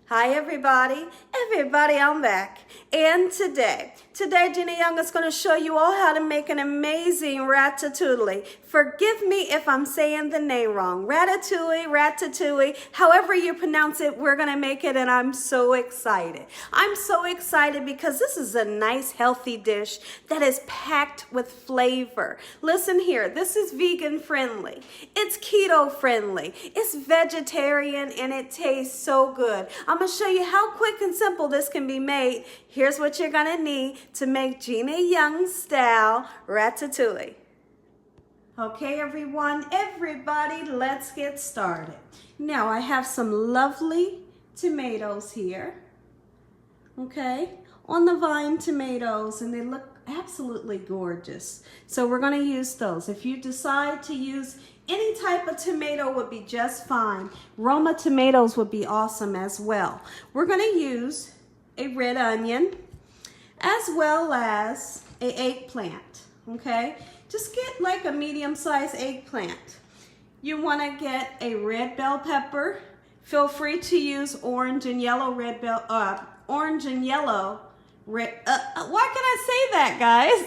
Hi everybody, I'm back. And today Gina Young is going to show you all how to make an amazing ratatouille. Forgive me if I'm saying the name wrong. Ratatouille, however you pronounce it, we're going to make it, and I'm so excited. I'm so excited because this is a nice healthy dish that is packed with flavor. Listen here, this is vegan friendly. It's keto friendly. It's vegetarian and it tastes so good. I'm going to show you how quick and simple this can be made. Here's what you're going to need to make Gina Young style ratatouille. Okay, everybody, let's get started. Now, I have some lovely tomatoes here. Okay, on the vine tomatoes, and they look absolutely gorgeous. So we're going to use those. If you decide to use any type of tomato would be just fine. Roma tomatoes would be awesome as well. We're going to use a red onion as well as an eggplant, okay? Just get like a medium-sized eggplant. You want to get a red bell pepper. Feel free to use orange and yellow why can I say that, guys?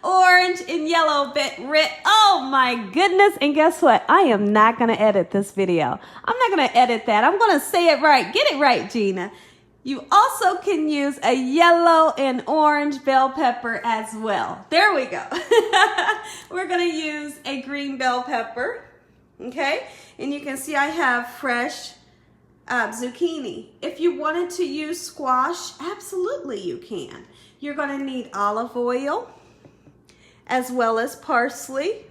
Orange and yellow red. Oh my goodness. And guess what? I am not going to edit this video. I'm not going to edit that. I'm going to say it right. Get it right, Gina. You also can use a yellow and orange bell pepper as well. There we go. We're going to use a green bell pepper. Okay. And you can see I have fresh zucchini. If you wanted to use squash, absolutely you can. You're going to need olive oil as well as parsley,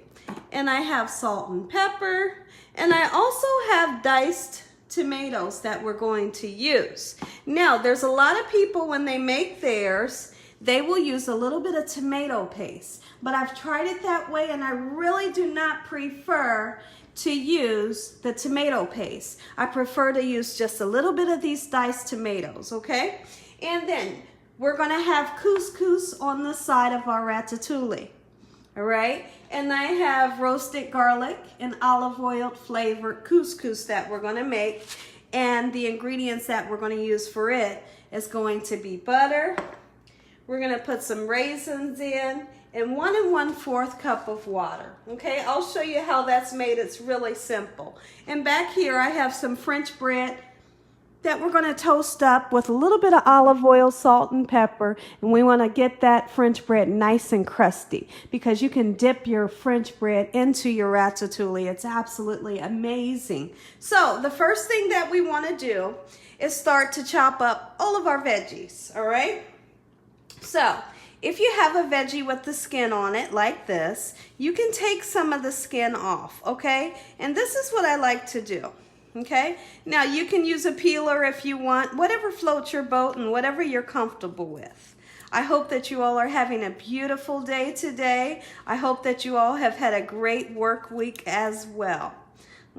and I have salt and pepper, and I also have diced tomatoes that we're going to use. Now, there's a lot of people when they make theirs, they will use a little bit of tomato paste, but I've tried it that way and I really do not prefer to use the tomato paste. I prefer to use just a little bit of these diced tomatoes, okay? And then we're gonna have couscous on the side of our ratatouille, all right? And I have roasted garlic and olive oil flavored couscous that we're gonna make. And the ingredients that we're gonna use for it is going to be butter. We're gonna put some raisins in, and 1 1/4 cup of water. Okay, I'll show you how that's made. It's really simple. And back here I have some French bread that we're going to toast up with a little bit of olive oil, salt, and pepper. And we want to get that French bread nice and crusty because you can dip your French bread into your ratatouille. It's absolutely amazing. So the first thing that we want to do is start to chop up all of our veggies, all right? So if you have a veggie with the skin on it like this, you can take some of the skin off, okay? And this is what I like to do, okay? Now you can use a peeler if you want, whatever floats your boat and whatever you're comfortable with. I hope that you all are having a beautiful day today. I hope that you all have had a great work week as well.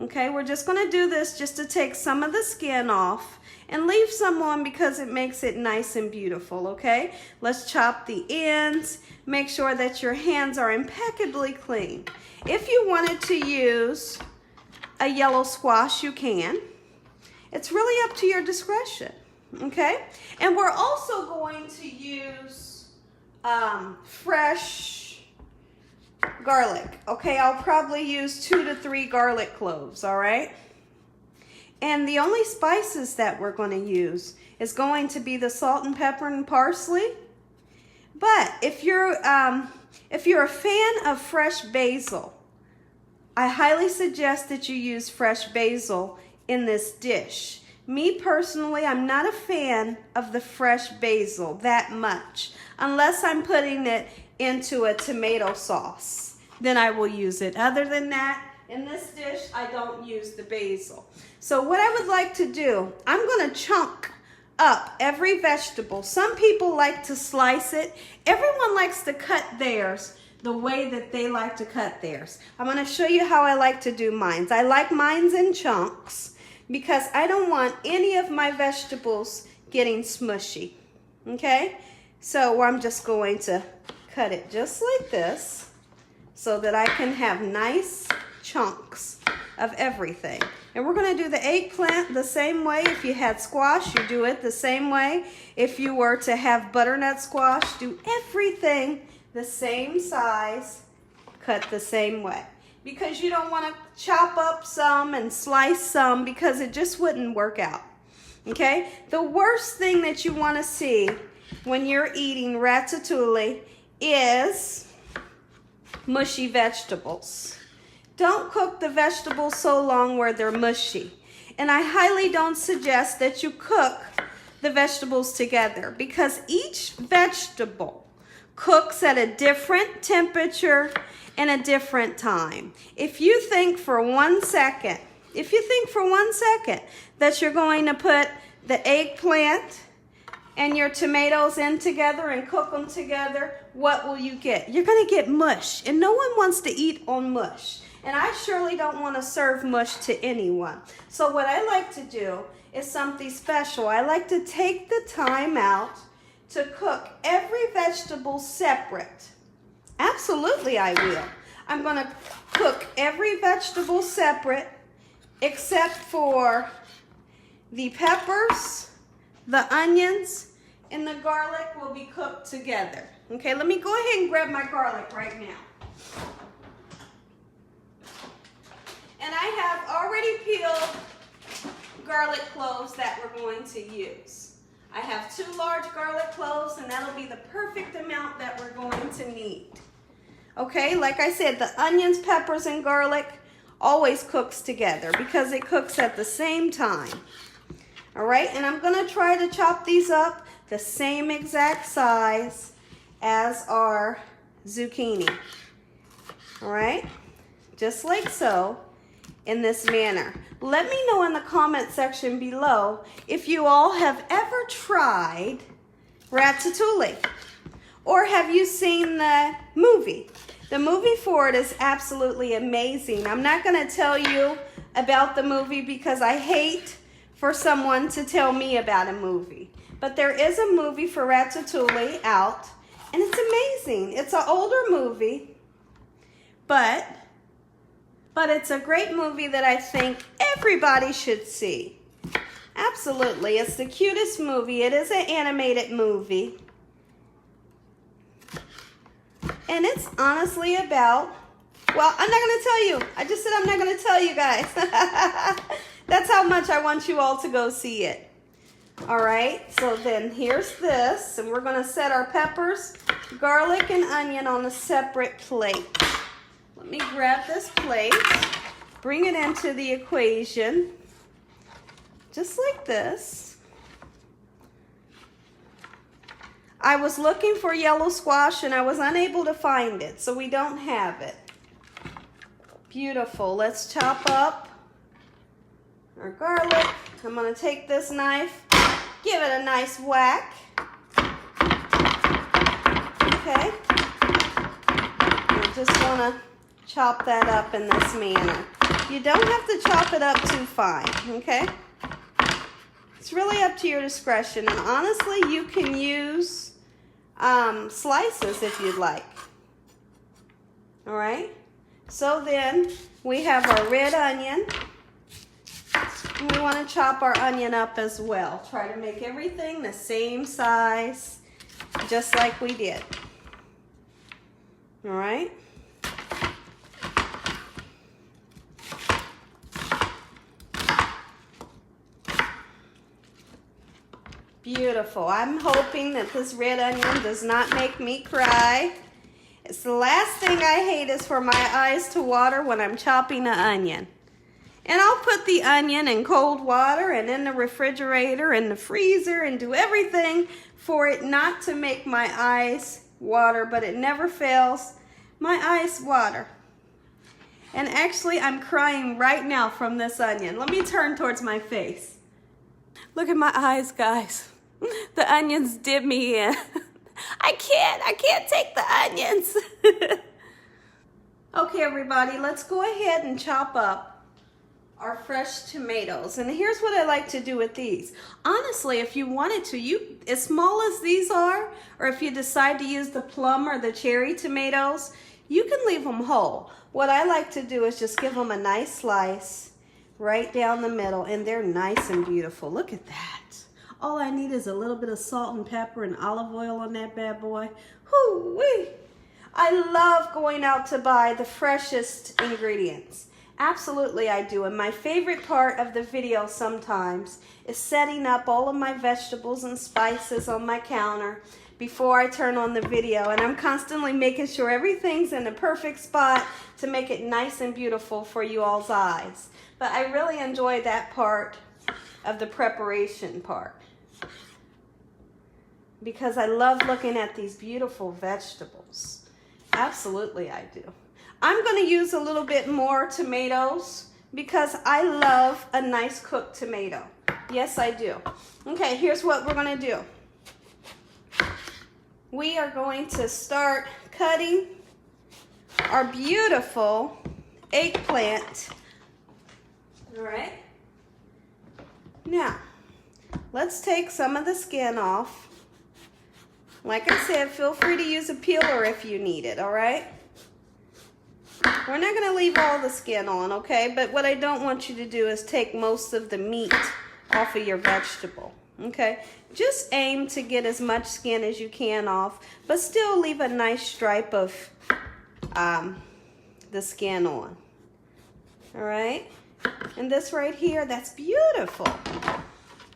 Okay, we're just going to do this just to take some of the skin off and leave some on because it makes it nice and beautiful, okay? Let's chop the ends. Make sure that your hands are impeccably clean. If you wanted to use a yellow squash, you can. It's really up to your discretion, okay? And we're also going to use fresh garlic, okay? I'll probably use 2 to 3 garlic cloves, all right? And the only spices that we're going to use is going to be the salt and pepper and parsley. But if you're a fan of fresh basil, I highly suggest that you use fresh basil in this dish. Me personally, I'm not a fan of the fresh basil that much unless I'm putting it into a tomato sauce. Then I will use it. Other than that, in this dish, I don't use the basil. So what I would like to do, I'm going to chunk up every vegetable. Some people like to slice it. Everyone likes to cut theirs the way that they like to cut theirs. I'm going to show you how I like to do mine. I like mine in chunks because I don't want any of my vegetables getting smushy. Okay? So I'm just going to cut it just like this so that I can have nice chunks of everything. And we're going to do the eggplant the same way. If you had squash, you do it the same way. If you were to have butternut squash, do everything the same size, cut the same way. Because you don't want to chop up some and slice some because it just wouldn't work out. Okay? The worst thing that you want to see when you're eating ratatouille is mushy vegetables. Don't cook the vegetables so long where they're mushy. And I highly don't suggest that you cook the vegetables together because each vegetable cooks at a different temperature and a different time. If you think for 1 second, that you're going to put the eggplant and your tomatoes in together and cook them together, what will you get? You're going to get mush, and no one wants to eat on mush. And I surely don't want to serve mush to anyone. So what I like to do is something special. I like to take the time out to cook every vegetable separate. Absolutely I will. I'm going to cook every vegetable separate except for the peppers, the onions, and the garlic will be cooked together. Okay, let me go ahead and grab my garlic right now. And I have already peeled garlic cloves that we're going to use. I have 2 large garlic cloves, and that'll be the perfect amount that we're going to need. Okay, like I said, the onions, peppers, and garlic always cooks together because it cooks at the same time. All right, and I'm going to try to chop these up the same exact size as our zucchini. All right, just like so. In this manner. Let me know in the comment section below if you all have ever tried ratatouille, or have you seen the movie? The movie for it is absolutely amazing. I'm not going to tell you about the movie because I hate for someone to tell me about a movie. But there is a movie for ratatouille out, and it's amazing. It's an older movie, but it's a great movie that I think everybody should see. Absolutely. It's the cutest movie. It is an animated movie. And it's honestly about, well, I'm not going to tell you. I just said I'm not going to tell you guys. That's how much I want you all to go see it. All right. So then here's this. And we're going to set our peppers, garlic, and onion on a separate plate. Let me grab this plate, bring it into the equation, just like this. I was looking for yellow squash and I was unable to find it, so we don't have it. Beautiful. Let's chop up our garlic. I'm going to take this knife, give it a nice whack. Okay. I just want to chop that up in this manner. You don't have to chop it up too fine, okay? It's really up to your discretion, and honestly, you can use slices if you'd like. All right? So then, we have our red onion, and we want to chop our onion up as well. Try to make everything the same size, just like we did. All right? Beautiful. I'm hoping that this red onion does not make me cry. It's the last thing I hate is for my eyes to water when I'm chopping the onion. And I'll put the onion in cold water and in the refrigerator and the freezer and do everything for it not to make my eyes water, but it never fails. My eyes water. And actually, I'm crying right now from this onion. Let me turn towards my face. Look at my eyes, guys. The onions did me in. I can't take the onions. Okay, everybody, let's go ahead and chop up our fresh tomatoes. And here's what I like to do with these. Honestly, if you wanted to, you, as small as these are, or if you decide to use the plum or the cherry tomatoes, you can leave them whole. What I like to do is just give them a nice slice, right down the middle, and they're nice and beautiful. Look at that. All I need is a little bit of salt and pepper and olive oil on that bad boy. Whoo-wee! I love going out to buy the freshest ingredients. Absolutely I do. And my favorite part of the video sometimes is setting up all of my vegetables and spices on my counter before I turn on the video. And I'm constantly making sure everything's in the perfect spot to make it nice and beautiful for you all's eyes. But I really enjoy that part of the preparation part, because I love looking at these beautiful vegetables. Absolutely I do. I'm going to use a little bit more tomatoes because I love a nice cooked tomato. Yes, I do. Okay, here's what we're going to do. We are going to start cutting our beautiful eggplant. All right. Now, let's take some of the skin off. Like I said, feel free to use a peeler if you need it, all right? We're not going to leave all the skin on, okay? But what I don't want you to do is take most of the meat off of your vegetable, okay? Just aim to get as much skin as you can off, but still leave a nice stripe of the skin on, all right? And this right here, that's beautiful.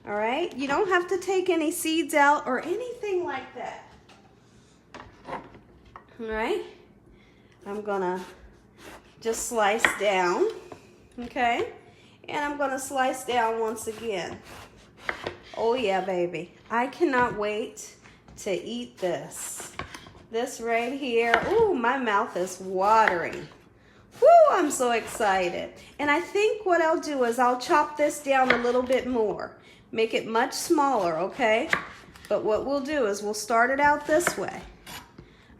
All right, you don't have to take any seeds out or anything like that. All right, I'm gonna just slice down, okay? And I'm gonna slice down once again. Oh yeah, baby. I cannot wait to eat this. This right here, ooh, my mouth is watering. Woo, I'm so excited. And I think what I'll do is I'll chop this down a little bit more. Make it much smaller, okay? But what we'll do is we'll start it out this way.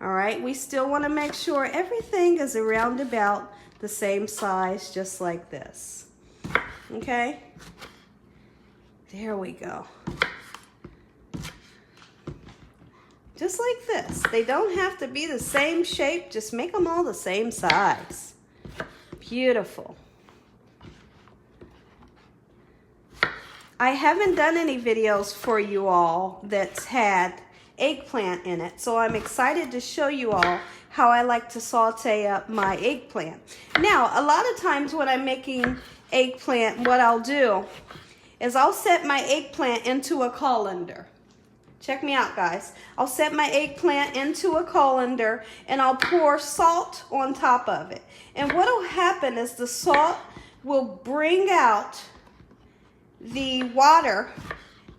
All right, we still want to make sure everything is around about the same size, just like this. Okay? There we go. Just like this. They don't have to be the same shape, just make them all the same size. Beautiful. I haven't done any videos for you all that's had eggplant in it, so I'm excited to show you all how I like to saute up my eggplant. Now, a lot of times when I'm making eggplant, what I'll do is I'll set my eggplant into a colander. Check me out, guys. I'll set my eggplant into a colander and I'll pour salt on top of it. And what will happen is the salt will bring out the water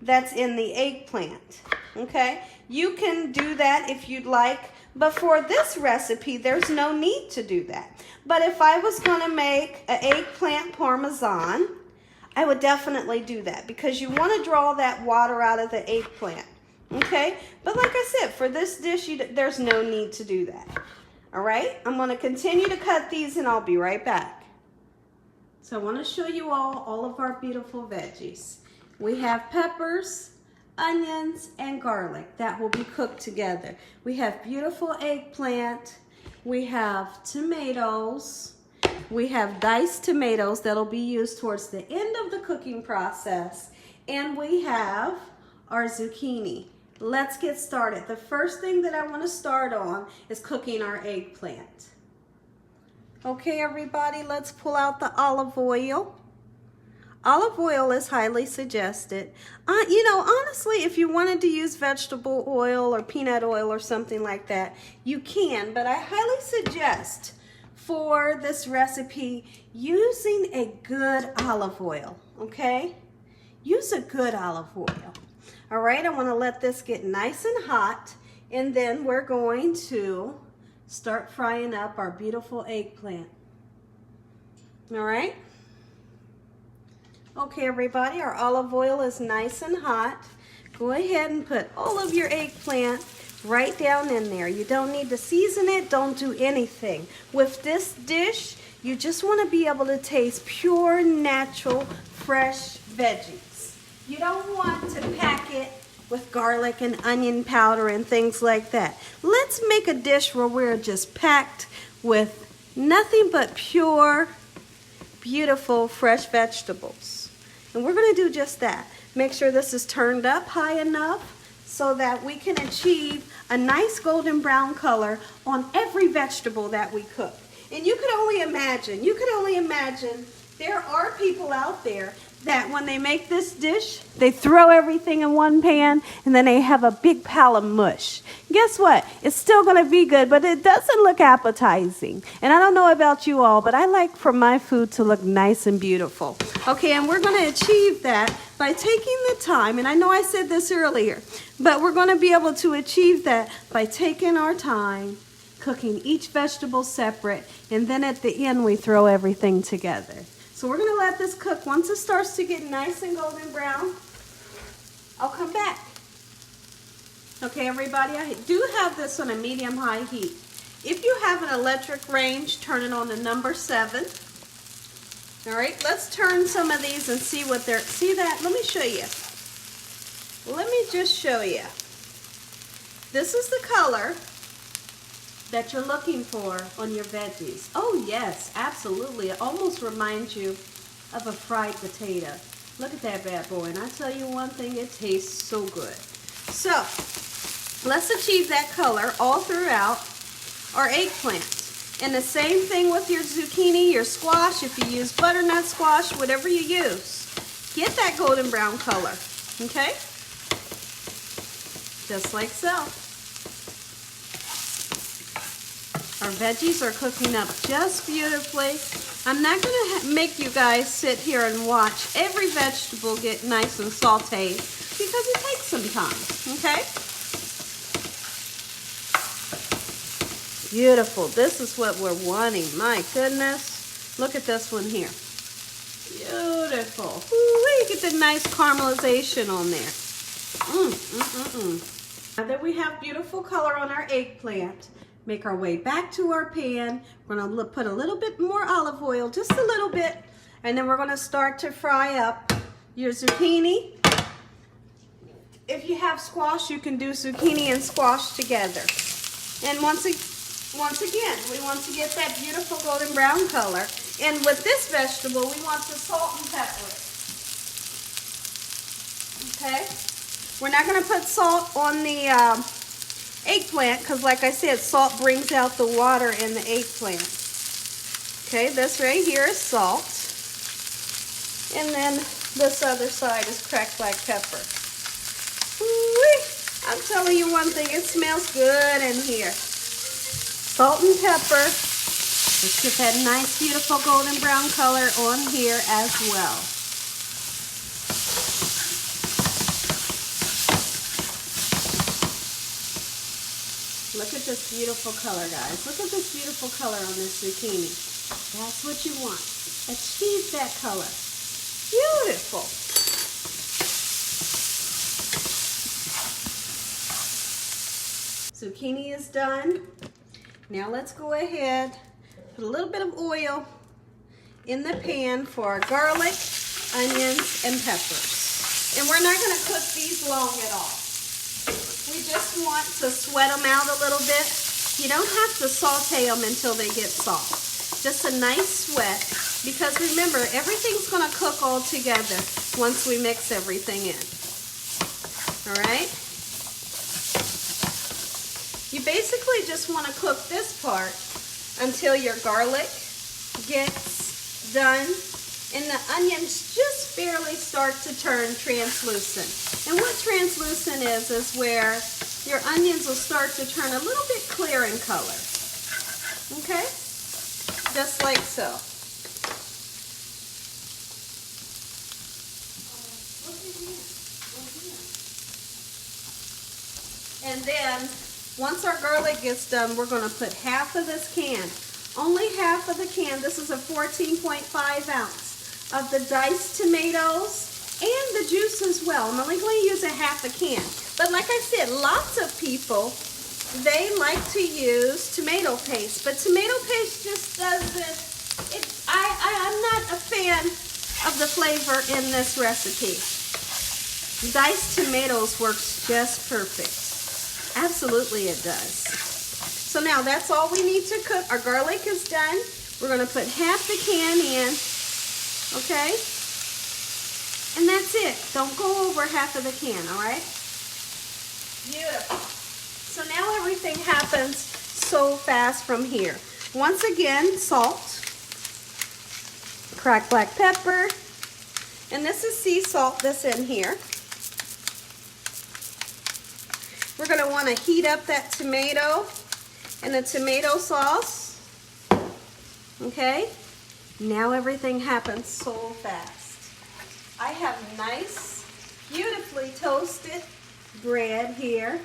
that's in the eggplant, okay? You can do that if you'd like, but for this recipe, there's no need to do that. But if I was gonna make an eggplant parmesan, I would definitely do that because you wanna draw that water out of the eggplant, okay? But like I said, for this dish, there's no need to do that, all right? I'm gonna continue to cut these and I'll be right back. So I want to show you all of our beautiful veggies. We have peppers, onions, and garlic that will be cooked together. We have beautiful eggplant. We have tomatoes. We have diced tomatoes that'll be used towards the end of the cooking process. And we have our zucchini. Let's get started. The first thing that I want to start on is cooking our eggplant. Okay, everybody, let's pull out the olive oil. Olive oil is highly suggested. You know, honestly, if you wanted to use vegetable oil or peanut oil or something like that, you can, but I highly suggest for this recipe using a good olive oil, okay? Use a good olive oil. All right, I want to let this get nice and hot, and then we're going to start frying up our beautiful eggplant. All right. Okay, everybody, our olive oil is nice and hot. Go ahead and put all of your eggplant right down in there. You don't need to season it. Don't do anything. With this dish, you just want to be able to taste pure, natural, fresh veggies. You don't want to pack it with garlic and onion powder and things like that. Let's make a dish where we're just packed with nothing but pure beautiful fresh vegetables. And we're going to do just that. Make sure this is turned up high enough so that we can achieve a nice golden brown color on every vegetable that we cook. And you could only imagine there are people out there that when they make this dish, they throw everything in one pan and then they have a big pile of mush. Guess what? It's still going to be good, but it doesn't look appetizing. And I don't know about you all, but I like for my food to look nice and beautiful. Okay, and we're going to achieve that by taking the time, and I know I said this earlier, but we're going to be able to achieve that by taking our time, cooking each vegetable separate, and then at the end we throw everything together. So we're going to let this cook. Once it starts to get nice and golden brown, I'll come back. Okay, everybody, I do have this on a medium-high heat. If you have an electric range, turn it on to number 7. All right, let's turn some of these and see what they're, see that? Let me show you. Let me just show you. This is the color that you're looking for on your veggies. Oh yes, absolutely. It almost reminds you of a fried potato. Look at that bad boy, and I tell you one thing, it tastes so good. So, let's achieve that color all throughout our eggplant. And the same thing with your zucchini, your squash, if you use butternut squash, whatever you use. Get that golden brown color, okay? Just like so. Our veggies are cooking up just beautifully. I'm not going to make you guys sit here and watch every vegetable get nice and sauteed because it takes some time, okay? Beautiful. This is what we're wanting. My goodness. Look at this one here. Beautiful. Ooh, get the nice caramelization on there. Now that we have beautiful color on our eggplant, make our way back to our pan. We're going to put a little bit more olive oil, just a little bit, and then we're going to start to fry up your zucchini. If you have squash, you can do zucchini and squash together. And once again, we want to get that beautiful golden brown color. And with this vegetable, we want to salt and pepper it. Okay? We're not going to put salt on the eggplant because, like I said, salt brings out the water in the eggplant. Okay, this right here is salt. And then this other side is cracked black pepper. Ooh-wee. I'm telling you one thing, it smells good in here. Salt and pepper. Let's get that nice, beautiful golden brown color on here as well. Look at this beautiful color, guys. Look at this beautiful color on this zucchini. That's what you want. Achieve that color. Beautiful. Zucchini is done. Now let's go ahead, put a little bit of oil in the pan for our garlic, onions, and peppers. And we're not going to cook these long at all. We just want to sweat them out a little bit. You don't have to saute them until they get soft. Just a nice sweat, because remember, everything's going to cook all together once we mix everything in. All right? You basically just want to cook this part until your garlic gets done and the onions just barely start to turn translucent. And what translucent is where your onions will start to turn a little bit clear in color. Okay? Just like so. And then, once our garlic gets done, we're going to put half of this can, only half of the can, this is a 14.5 ounce, of the diced tomatoes and the juice as well. I'm only going to use a half a can. But like I said, lots of people, they like to use tomato paste, but tomato paste just doesn't, I'm not a fan of the flavor in this recipe. Diced tomatoes works just perfect. Absolutely it does. So now that's all we need to cook. Our garlic is done. We're going to put half the can in okay? And that's it. Don't go over half of the can, all right? Beautiful. So now everything happens so fast from here. Once again, salt, cracked black pepper, and this is sea salt that's in here. We're going to want to heat up that tomato and the tomato sauce. Okay? Now everything happens so fast. I have nice, beautifully toasted bread here.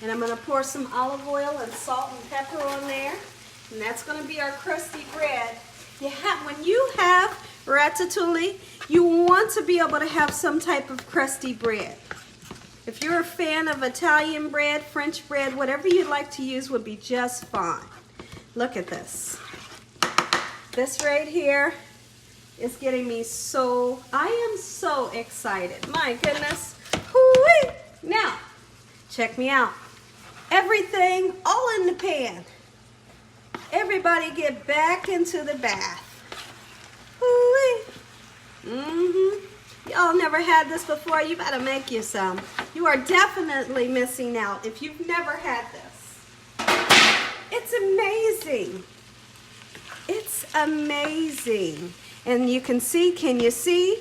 And I'm going to pour some olive oil and salt and pepper on there. And that's going to be our crusty bread. When you have ratatouille, you want to be able to have some type of crusty bread. If you're a fan of Italian bread, French bread, whatever you'd like to use would be just fine. Look at this. This right here is getting me I am so excited. My goodness. Hoo-wee. Now, check me out. Everything all in the pan. Everybody get back into the bath. Hoo-wee. Y'all never had this before. You gotta make you some. You are definitely missing out if you've never had this. It's amazing. It's amazing. And you can see, can you see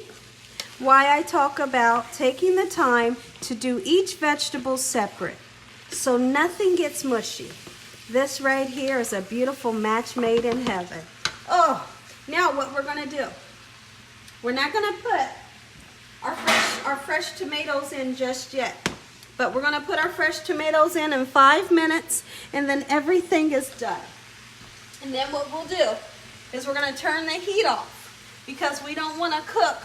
why I talk about taking the time to do each vegetable separate so nothing gets mushy. This right here is a beautiful match made in heaven. Oh, now what we're gonna do, we're not gonna put our fresh tomatoes in just yet, but we're gonna put our fresh tomatoes in 5 minutes, and then everything is done. And then what we'll do is we're gonna turn the heat off because we don't wanna cook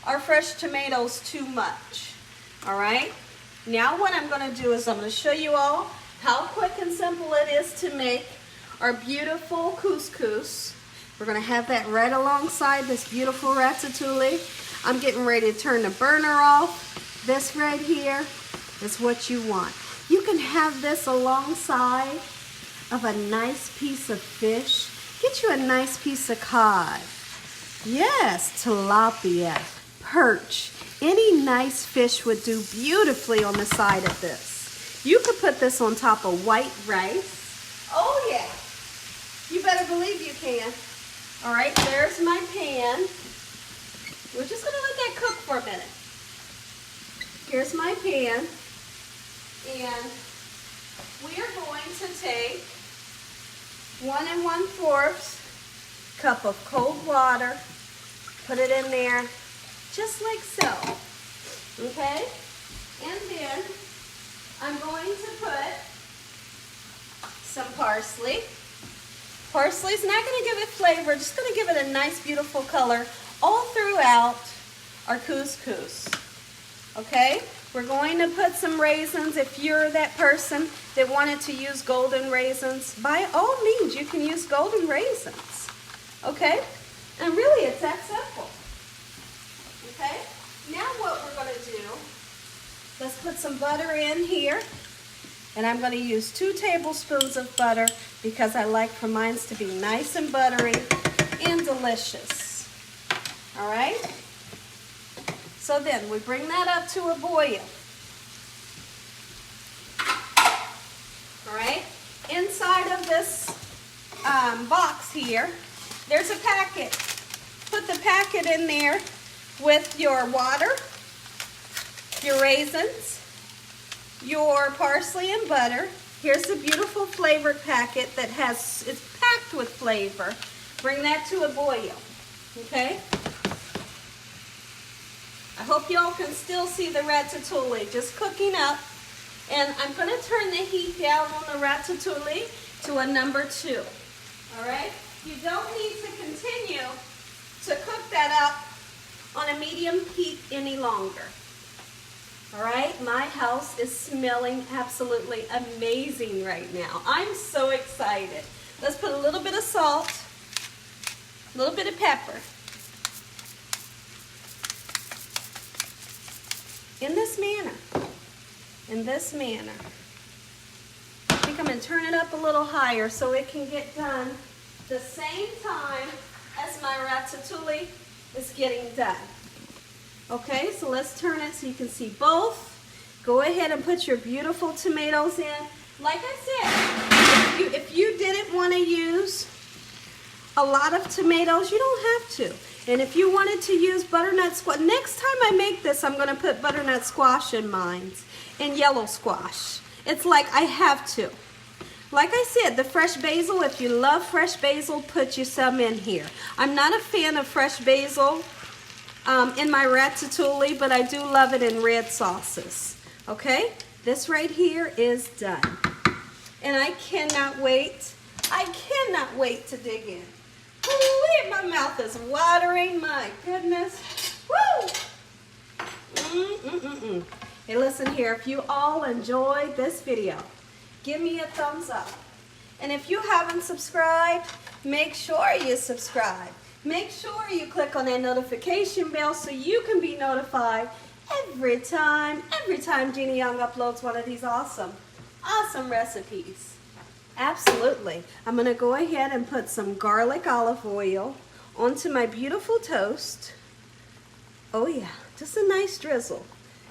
our fresh tomatoes too much. All right? Now what I'm gonna do is I'm gonna show you all how quick and simple it is to make our beautiful couscous. We're gonna have that right alongside this beautiful ratatouille. I'm getting ready to turn the burner off. This right here is what you want. You can have this alongside of a nice piece of fish. Get you a nice piece of cod. Yes, tilapia, perch. Any nice fish would do beautifully on the side of this. You could put this on top of white rice. Oh yeah, you better believe you can. All right, there's my pan. We're just gonna let that cook for a minute. Here's my pan. And we are going to take 1 1/4 cup of cold water, put it in there just like so, okay? And then I'm going to put some parsley. Parsley's not going to give it flavor, just going to give it a nice beautiful color all throughout our couscous, okay? We're going to put some raisins. If you're that person that wanted to use golden raisins, by all means you can use golden raisins, okay? And really it's that simple, okay? Now what we're going to do, let's put some butter in here. And I'm going to use 2 tablespoons of butter because I like for mine to be nice and buttery and delicious. All right? So then we bring that up to a boil. All right? Inside of this box here, there's a packet. Put the packet in there with your water, your raisins, your parsley and butter. Here's the beautiful flavored packet that it's packed with flavor. Bring that to a boil, okay? I hope y'all can still see the ratatouille just cooking up. And I'm gonna turn the heat down on the ratatouille to a number 2, all right? You don't need to continue to cook that up on a medium heat any longer. All right, my house is smelling absolutely amazing right now. I'm so excited. Let's put a little bit of salt, a little bit of pepper. In this manner. I think I'm gonna turn it up a little higher so it can get done the same time as my ratatouille is getting done. Okay, so let's turn it so you can see both. Go ahead and put your beautiful tomatoes in. Like I said, if you didn't want to use a lot of tomatoes, you don't have to. And if you wanted to use butternut squash, next time I make this, I'm going to put butternut squash in mine, and yellow squash. It's like I have to. Like I said, the fresh basil, if you love fresh basil, put you some in here. I'm not a fan of fresh basil in my ratatouille, but I do love it in red sauces. Okay, this right here is done. And I cannot wait. I cannot wait to dig in. Ooh, my mouth is watering, my goodness. Woo! Hey, listen here, if you all enjoyed this video, give me a thumbs up. And if you haven't subscribed, make sure you subscribe. Make sure you click on that notification bell so you can be notified every time Jeannie Young uploads one of these awesome recipes. Absolutely. I'm going to go ahead and put some garlic olive oil onto my beautiful toast. Oh yeah, just a nice drizzle.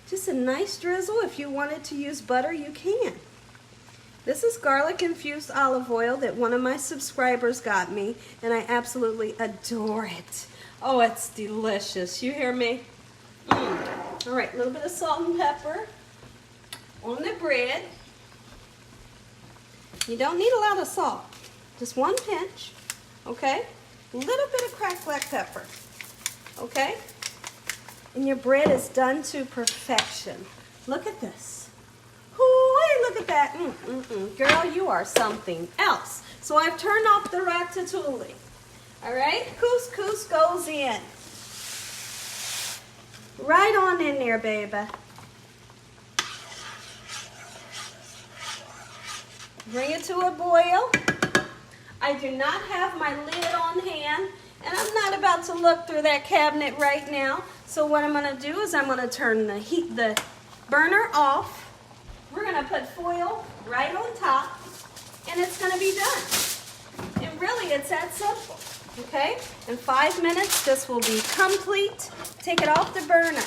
Just a nice drizzle. If you wanted to use butter, you can. This is garlic infused olive oil that one of my subscribers got me, and I absolutely adore it. Oh, it's delicious. You hear me? All right, a little bit of salt and pepper on the bread. You don't need a lot of salt, just one pinch, okay? A little bit of cracked black pepper, okay? And your bread is done to perfection. Look at this. Ooh, look at that. Girl, you are something else. So I've turned off the ratatouille. All right, couscous goes in. Right on in there, baby. Bring it to a boil. I do not have my lid on hand, and I'm not about to look through that cabinet right now. So what I'm going to do is I'm going to turn the burner off. We're going to put foil right on top, and it's going to be done. And really, it's that simple. Okay? In 5 minutes, this will be complete. Take it off the burner.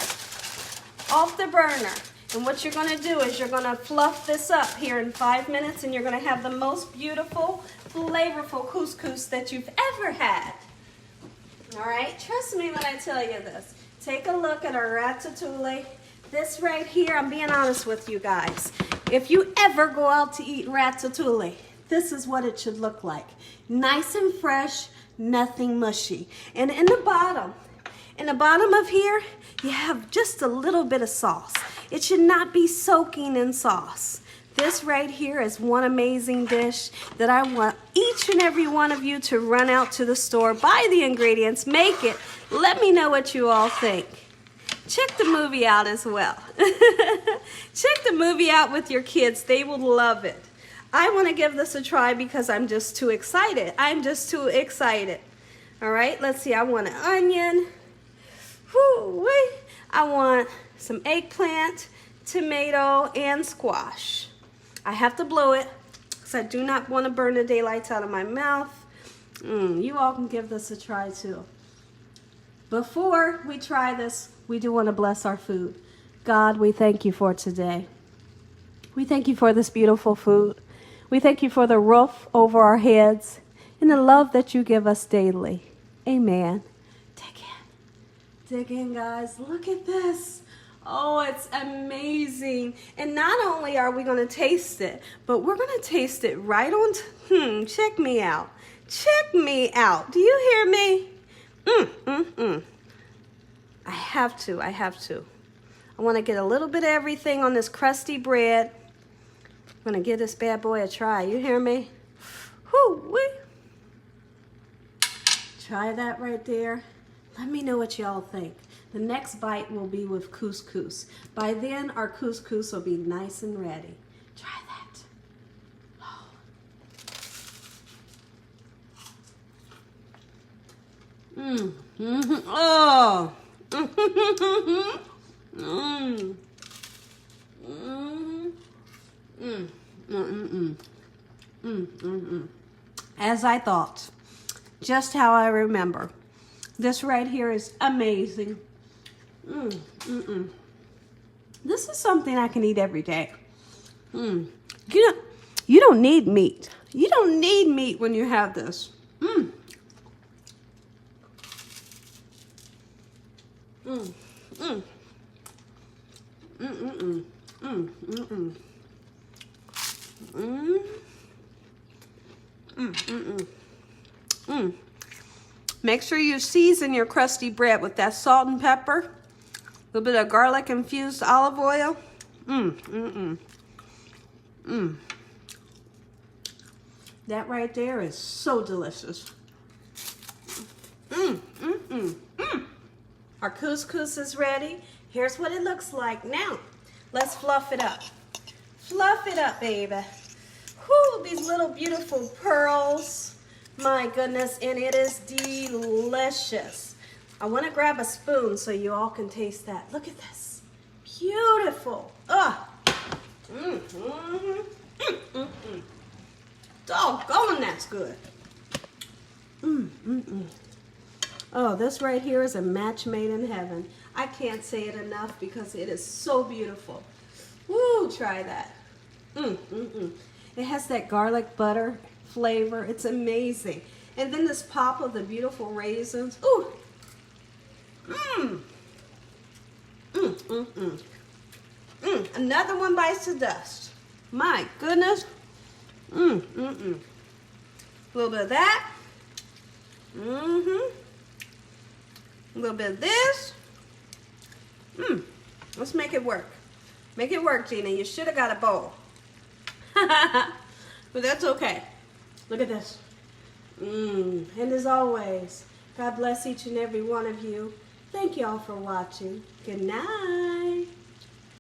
Off the burner. And what you're going to do is you're going to fluff this up here in 5 minutes, and you're going to have the most beautiful, flavorful couscous that you've ever had. All right? Trust me when I tell you this. Take a look at our ratatouille. This right here, I'm being honest with you guys. If you ever go out to eat ratatouille, this is what it should look like. Nice and fresh, nothing mushy. And in the bottom of here, you have just a little bit of sauce. It should not be soaking in sauce. This right here is one amazing dish that I want each and every one of you to run out to the store, buy the ingredients, make it. Let me know what you all think. Check the movie out as well. Check the movie out with your kids. They will love it. I want to give this a try because I'm just too excited. I'm just too excited. All right, let's see. I want an onion. Whoo-wee. I want some eggplant, tomato, and squash. I have to blow it because I do not want to burn the daylights out of my mouth. You all can give this a try too. Before we try this, we do want to bless our food. God, we thank you for today. We thank you for this beautiful food. We thank you for the roof over our heads and the love that you give us daily. Amen. Dig in, guys. Look at this. Oh, it's amazing. And not only are we going to taste it, but we're going to taste it right on. Check me out. Check me out. Do you hear me? I have to. I want to get a little bit of everything on this crusty bread. I'm going to give this bad boy a try. You hear me? Whoo-wee. Try that right there. Let me know what y'all think. The next bite will be with couscous. By then, our couscous will be nice and ready. Try that. Oh. As I thought, just how I remember. This right here is amazing. This is something I can eat every day. You don't need meat. You don't need meat when you have this. Make sure you season your crusty bread with that salt and pepper, a little bit of garlic infused olive oil. That right there is so delicious. Our couscous is ready. Here's what it looks like. Now, let's fluff it up. Fluff it up, baby. Whoo, these little beautiful pearls. My goodness, and it is delicious. I want to grab a spoon so you all can taste that. Look at this. Beautiful. Doggone, that's good. Oh, this right here is a match made in heaven. I can't say it enough because it is so beautiful. Woo, try that. It has that garlic butter flavor. It's amazing. And then this pop of the beautiful raisins. Ooh. Another one bites the dust. My goodness. A little bit of that. A little bit of this. Let's make it work. Make it work, Gina. You should have got a bowl. But that's okay. Look at this. And as always, God bless each and every one of you. Thank y'all for watching. Good night.